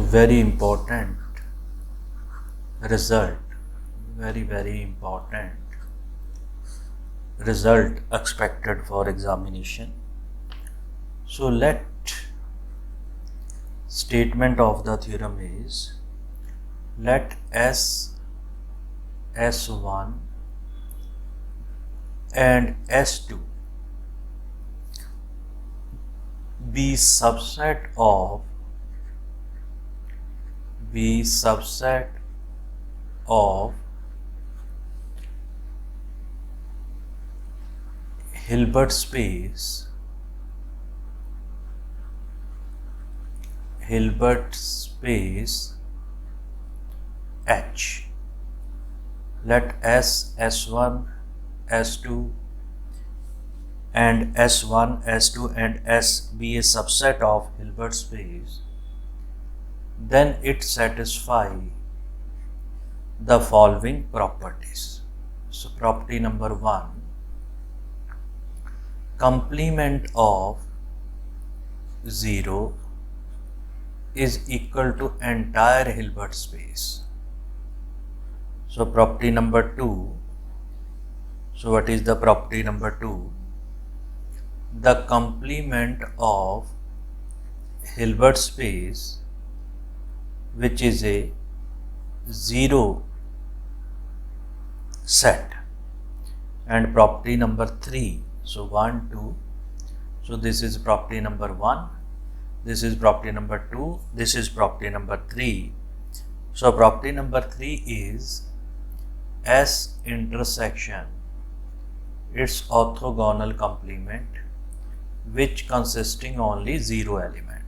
very important result, very important result expected for examination. So let statement of the theorem is, let S1 and S2 be subset of Hilbert space H. Let S1, S2 and S1, S2 and S be a subset of Hilbert space, then it satisfies the following properties. So property number 1, complement of 0 is equal to entire Hilbert space. So property number 2, so what is the property number 2? The complement of Hilbert space, which is a 0 set, and property number 3, so 1, 2, so this is property number 1, this is property number 2, this is property number 3. So property number 3 is S intersection its orthogonal complement, which consisting only 0 element.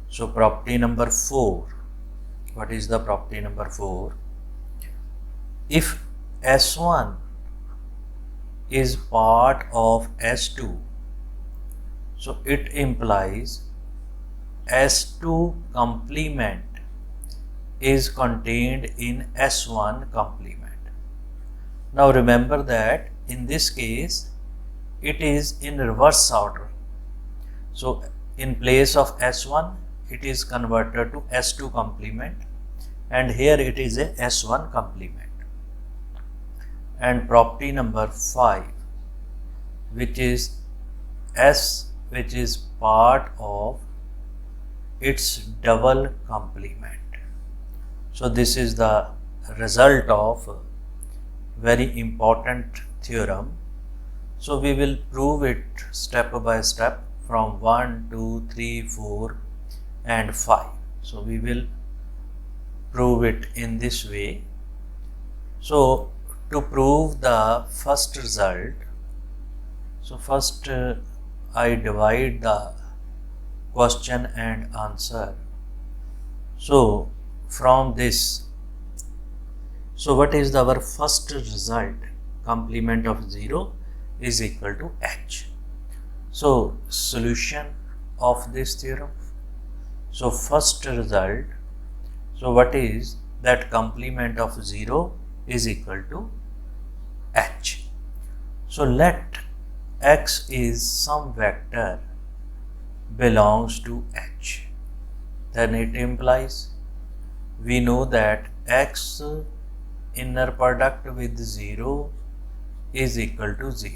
So property number 4, what is the property number 4? If S1 is part of S2, so it implies S2 complement is contained in S1 complement. Now remember that in this case it is in reverse order. So in place of S1 it is converted to S2 complement, and here it is a S1 complement. And property number 5, which is S, which is part of its double complement. So this is the result of very important theorem. So we will prove it step by step from 1, 2, 3, 4 and 5. So we will prove it in this way. So to prove the first result, so first I divide the question and answer. So from this, so what is our first result? Complement of 0 is equal to H. So solution of this theorem. So first result, so what is that? Complement of 0 is equal to H. So let X is some vector belongs to H. Then it implies, we know that X inner product with 0 is equal to 0.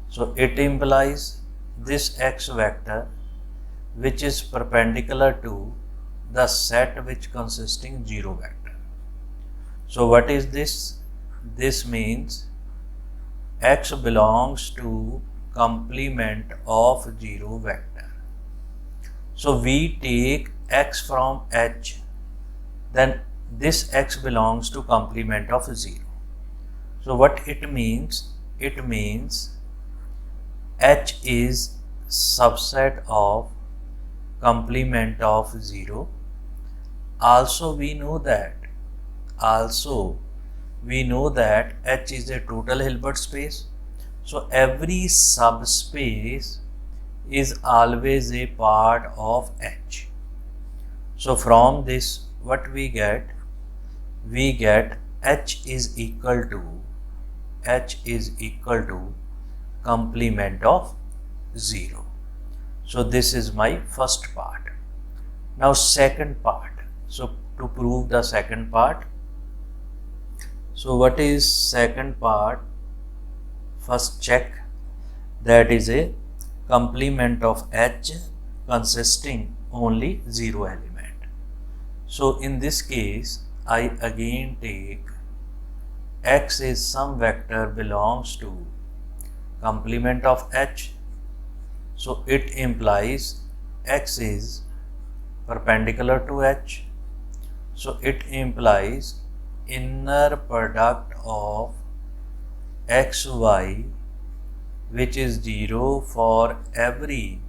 So it implies this X vector which is perpendicular to the set which consisting 0 vector. So what is this? This means X belongs to complement of 0 vector. So we take X from H, then this X belongs to complement of 0. So what it means? It means H is subset of complement of 0. Also we know that H is a total Hilbert space. So every subspace is always a part of H. So from this what we get? We get H is equal to complement of 0. So this is my first part. Now second part. So to prove the second part, so what is second part? First check that is a complement of H consisting only 0 element. So in this case, I again take X is some vector belongs to complement of H. So it implies X is perpendicular to H. So it implies inner product of xy, which is 0 for every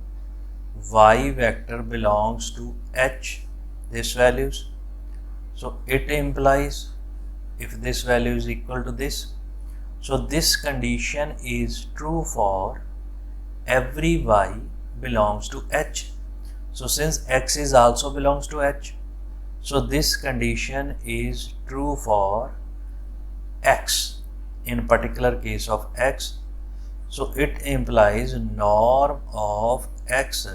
y vector belongs to H, this values. So it implies if this value is equal to this, so this condition is true for every y belongs to H. So since X is also belongs to H, so this condition is true for X, in particular case of X. So it implies norm of X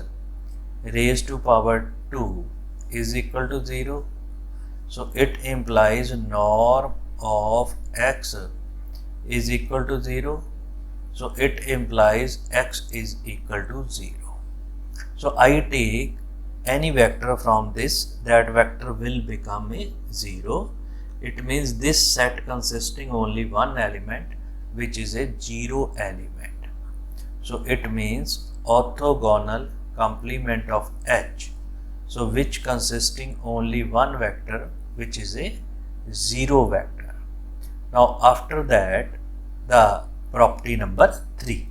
raised to power 2 is equal to 0. So it implies norm of X is equal to 0. So it implies X is equal to 0. So I take any vector from this, that vector will become a 0. It means this set consisting only one element, which is a 0 element. So it means orthogonal complement of H. So which consisting only one vector, which is a 0 vector. Now after that, the property number 3.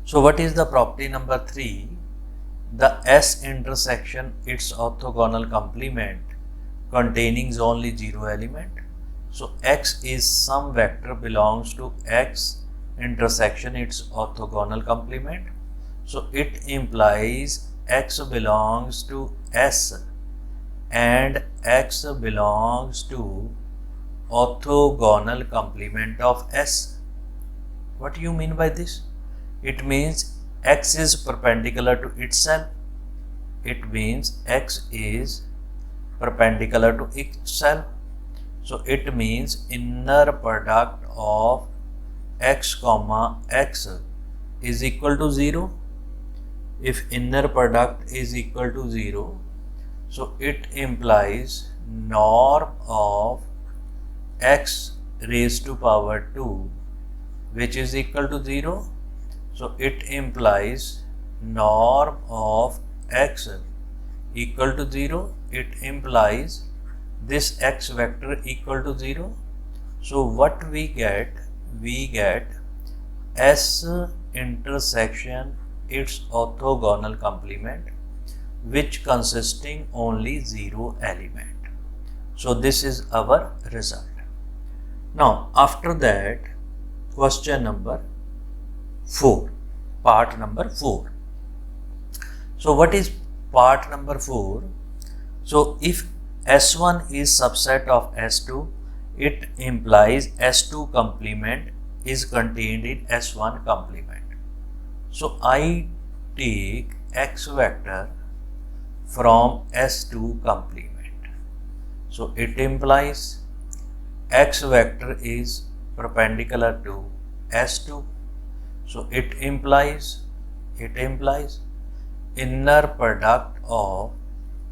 So what is the property number 3? The S intersection its orthogonal complement containing only 0 element. So X is some vector belongs to X intersection its orthogonal complement. So it implies X belongs to S and X belongs to orthogonal complement of S. What do you mean by this? It means X is perpendicular to itself. It means X is perpendicular to itself. So it means inner product of X comma X is equal to 0. If inner product is equal to 0, so it implies norm of X raised to power 2, which is equal to 0. So it implies norm of X equal to 0. It implies this X vector equal to 0. So what we get? We get S intersection its orthogonal complement, which consisting only 0 element. So this is our result. Now after that, question number 4, part number 4. So what is part number 4? So if S1 is subset of S2, it implies S2 complement is contained in S1 complement. So I take X vector from S2 complement. So it implies X vector is perpendicular to S2. So it implies inner product of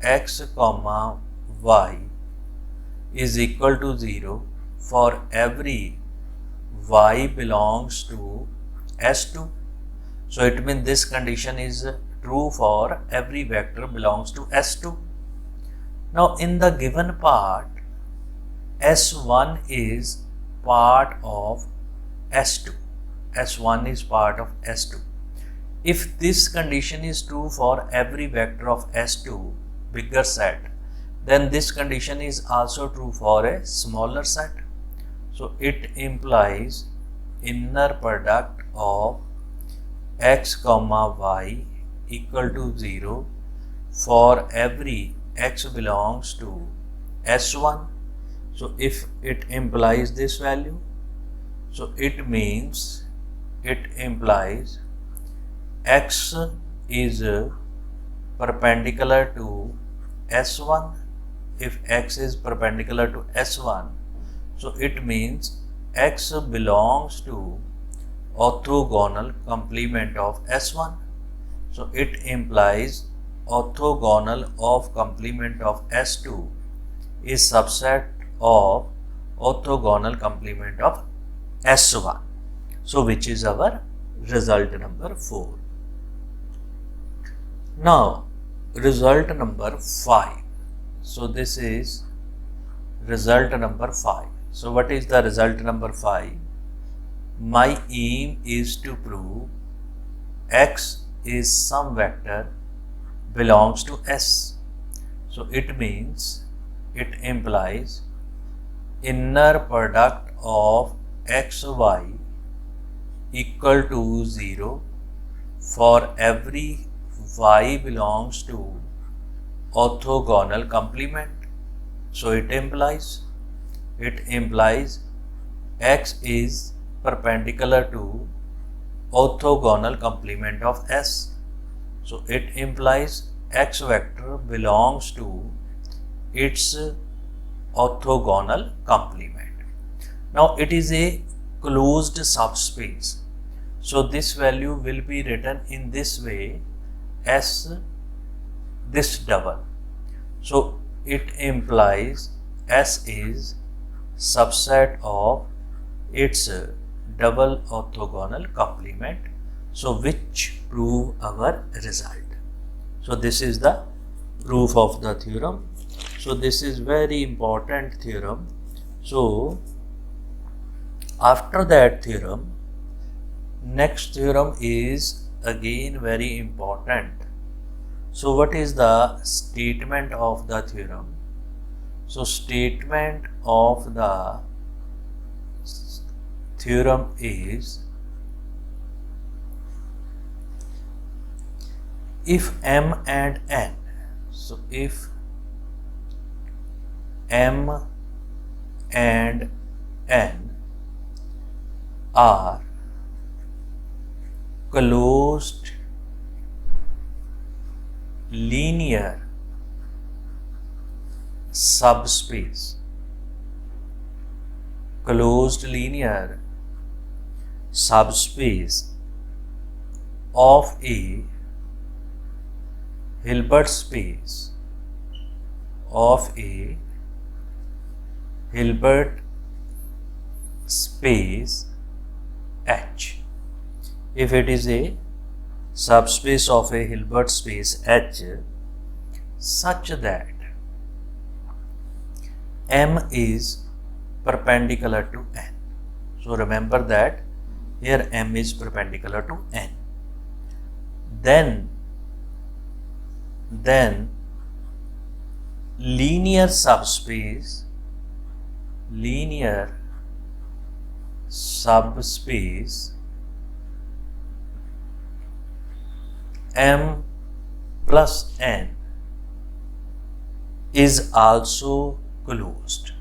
X comma Y is equal to 0 for every Y belongs to S2. So it means this condition is true for every vector belongs to S2. Now in the given part, S1 is part of S2. S1 is part of S2. If this condition is true for every vector of S2, bigger set, then this condition is also true for a smaller set. So it implies inner product of X comma Y equal to 0 for every X belongs to S1. So if it implies this value, so it means it implies X is perpendicular to S1. If x is perpendicular to S1, so it means x belongs to orthogonal complement of S1. So it implies orthogonal of complement of S2 is subset of orthogonal complement of S1. So which is our result number 4. Now result number 5. So this is result number 5. So what is the result number 5? My aim is to prove x is some vector belongs to S. So it means, it implies inner product of xy equal to 0 for every y belongs to orthogonal complement. So it implies x is perpendicular to orthogonal complement of S. So it implies x vector belongs to its orthogonal complement. Now it is a closed subspace. So this value will be written in this way as this double. So it implies S is subset of its double orthogonal complement. So which prove our result. So this is the proof of the theorem. So this is very important theorem. So after that theorem, next theorem is again very important. So what is the statement of the theorem? So statement of the theorem is, if m and n, so if m and n are closed linear subspace, closed linear subspace of a Hilbert space, of a Hilbert space H. If it is a subspace of a Hilbert space H such that M is perpendicular to N. So remember that here M is perpendicular to N. Then linear subspace M plus N is also closed,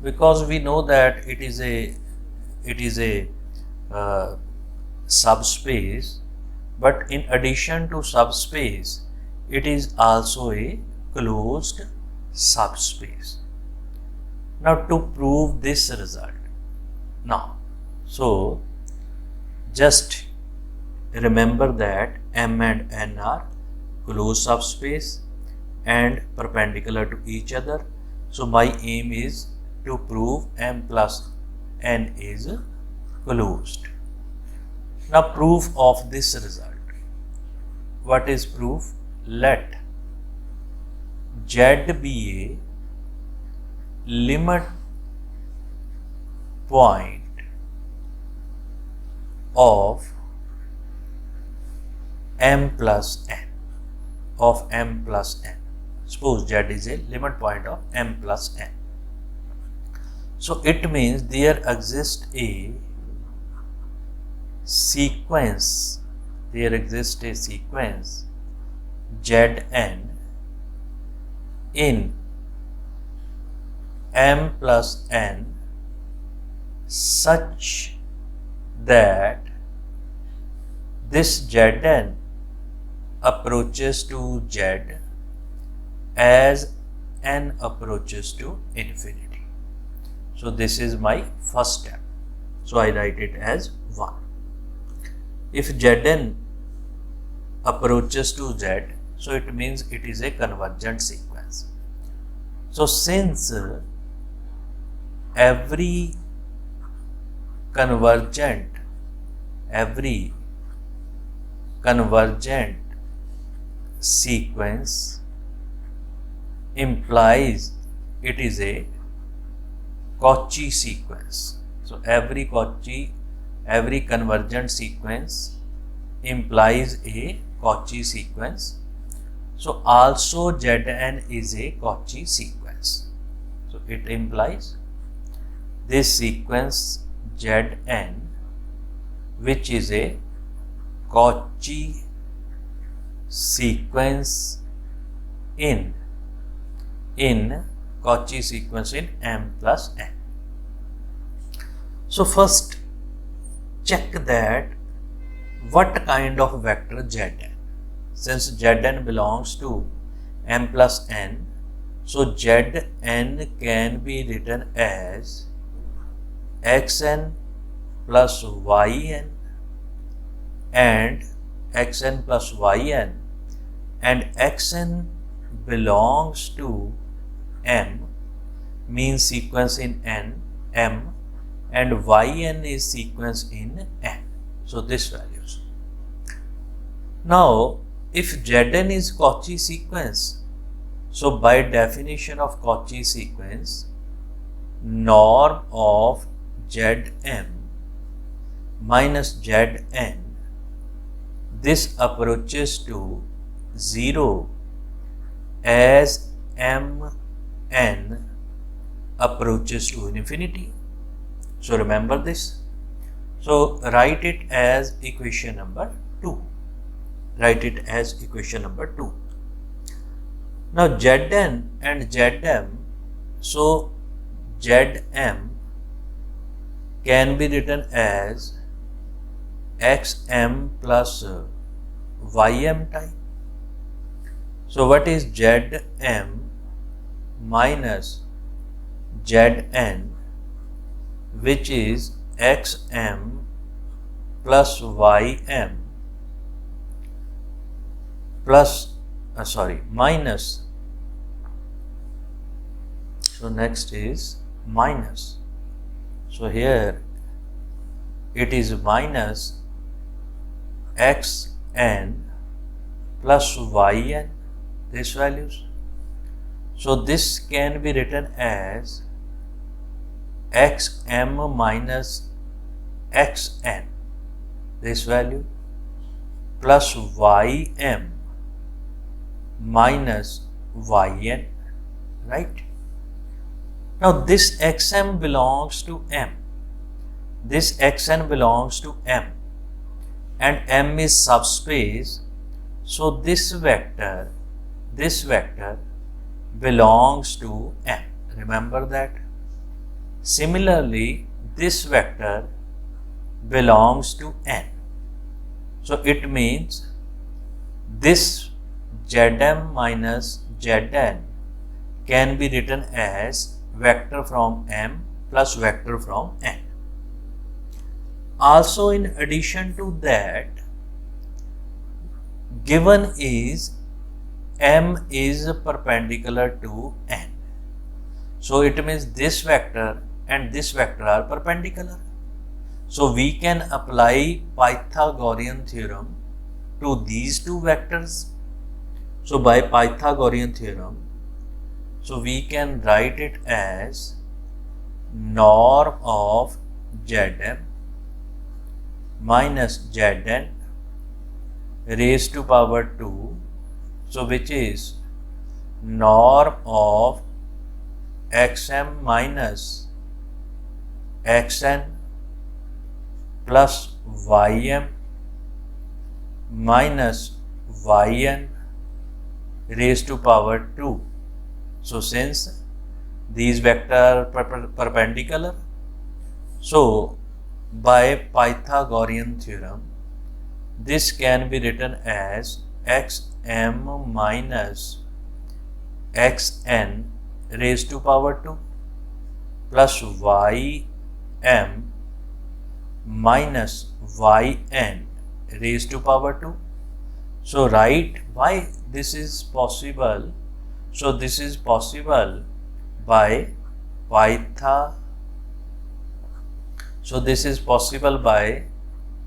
because we know that it is a subspace, but in addition to subspace it is also a closed subspace. Now to prove this result, so just remember that M and N are closed subspace and perpendicular to each other. So my aim is to prove M plus N is closed. Now proof of this result. What is proof? Let Z be a limit point of M plus N, Suppose Z is a limit point of M plus N. So it means there exists a sequence, Zn in M plus N such that this Zn approaches to Z as n approaches to infinity. So this is my first step. So I write it as 1. If Zn approaches to Z, so it means it is a convergent sequence. So since every convergent sequence implies it is a Cauchy sequence. So every convergent sequence implies a Cauchy sequence. So also Zn is a Cauchy sequence. So it implies this sequence Zn, which is a Cauchy sequence in Cauchy sequence in m plus n. So first check that what kind of vector Zn. Since Zn belongs to m plus n, so Zn can be written as xn plus yn and xn plus yn, and xn belongs to m, means sequence in m, and yn is sequence in n. So this values. Now if Zn is Cauchy sequence, so by definition of Cauchy sequence, norm of Zm minus Zn, this approaches to 0 as mn approaches to infinity. So remember this. So write it as equation number 2. Write it as equation number 2. Now Zn and Zm, so Zm can be written as xm plus ym type. So what is Zm minus Zn, which is xm plus ym plus minus. So next is minus. So here it is minus xn plus yn, these values. So this can be written as xm minus xn, this value, plus ym minus yn, right? Now this xm belongs to m, this xn belongs to m, and m is subspace. So this vector belongs to m. Remember that. Similarly, this vector belongs to n. So it means this Zm minus Zn can be written as vector from m plus vector from n. Also, in addition to that, given is m is perpendicular to n. So it means this vector and this vector are perpendicular. So we can apply Pythagorean theorem to these two vectors. So by Pythagorean theorem, so we can write it as norm of Zm minus Zn raised to power 2, so which is norm of xm minus xn plus ym minus yn raised to power 2. So since these vectors are perpendicular, so by Pythagorean theorem, this can be written as xm minus xn raised to power 2 plus ym minus yn raised to power 2. So write why this is possible. So this is possible by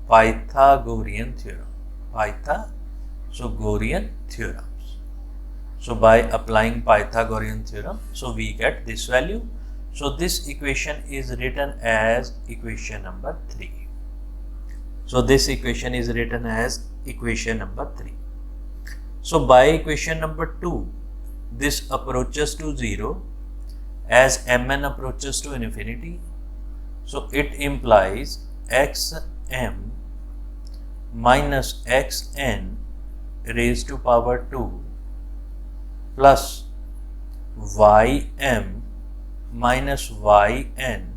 Pythagorean theorem. Pythagorean theorems. So by applying Pythagorean theorem, so we get this value. So this equation is written as equation number 3. So this equation is written as equation number 3. So by equation number 2, this approaches to 0 as mn approaches to infinity. So it implies xm minus xn raised to power 2 plus ym minus yn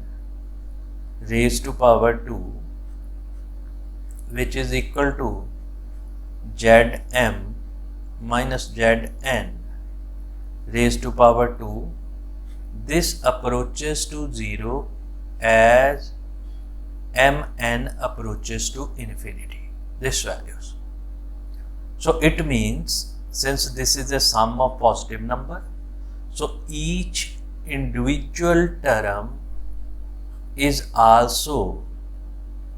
raised to power 2, which is equal to zm minus zn raised to power 2. This approaches to 0 as mn approaches to infinity, this values. So it means, since this is a sum of positive number, so each individual term is also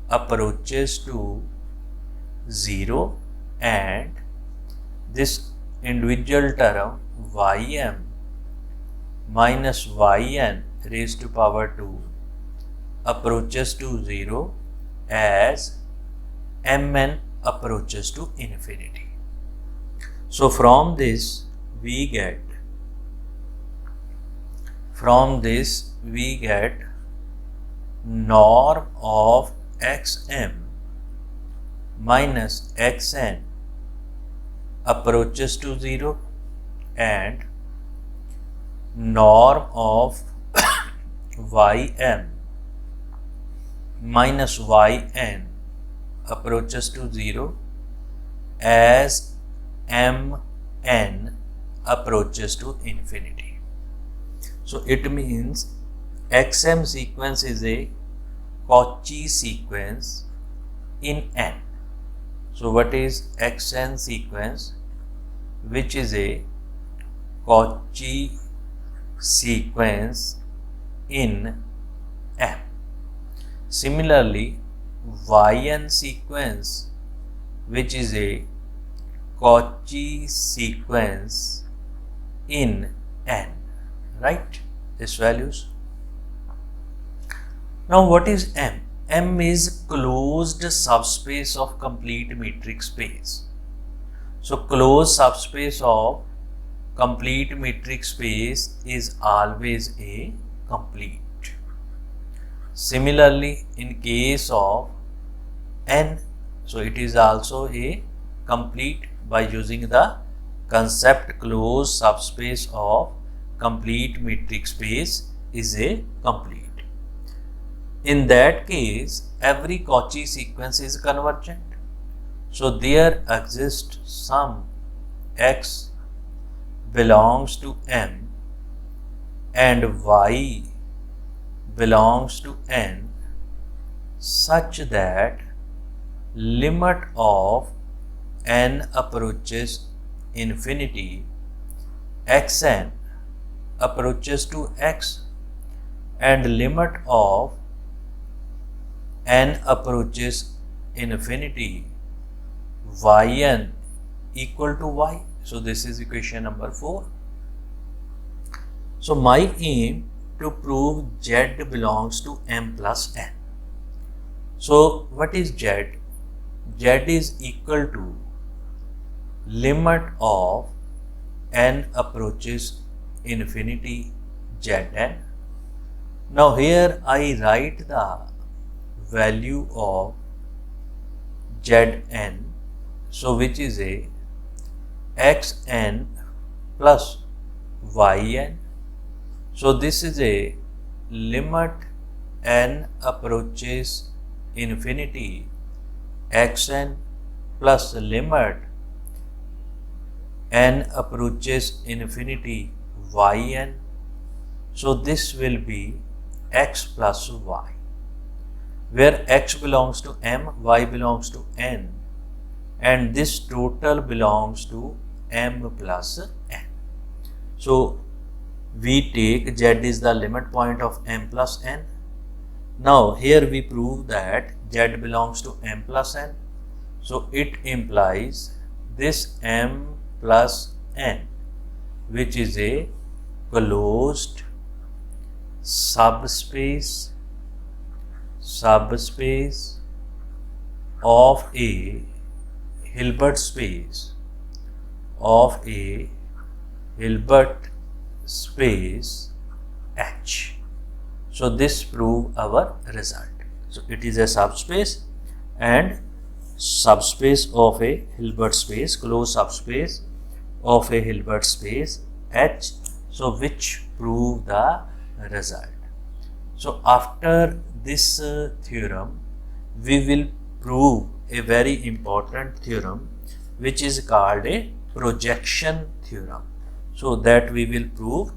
approaches to 0, and this individual term ym minus yn raised to power 2 approaches to 0 as mn approaches to infinity. So from this we get norm of xm minus xn approaches to 0 and norm of ym minus yn approaches to 0 as mn approaches to infinity. So it means xm sequence is a Cauchy sequence in n. So what is xn sequence? Which is a Cauchy sequence in m. Similarly, yn sequence, which is a Cauchy sequence in n, right? These values. Now what is M? M is closed subspace of complete metric space. So closed subspace of complete metric space is always a complete. Similarly, in case of N, so it is also a complete by using the concept closed subspace of complete metric space is a complete. In that case, every Cauchy sequence is convergent. So there exists some x belongs to M and y belongs to n such that limit of n approaches infinity, xn approaches to x, and limit of n approaches infinity, yn equal to y. So this is equation number 4. So my aim to prove z belongs to m plus n. So what is z? Z is equal to limit of n approaches infinity zn. Now here I write the value of zn, so which is a xn plus yn. So this is a limit n approaches infinity xn plus limit n approaches infinity yn. So this will be x plus y, where x belongs to m, y belongs to n, and this total belongs to m plus n. So we take z is the limit point of m plus n. Now here we prove that z belongs to m plus n. So it implies this m plus n, which is a closed subspace of a Hilbert space H. So this prove our result. So it is a subspace and subspace of a Hilbert space, closed subspace of a Hilbert space H. So which prove the result. So after this theorem, we will prove a very important theorem which is called a projection theorem. So that we will prove.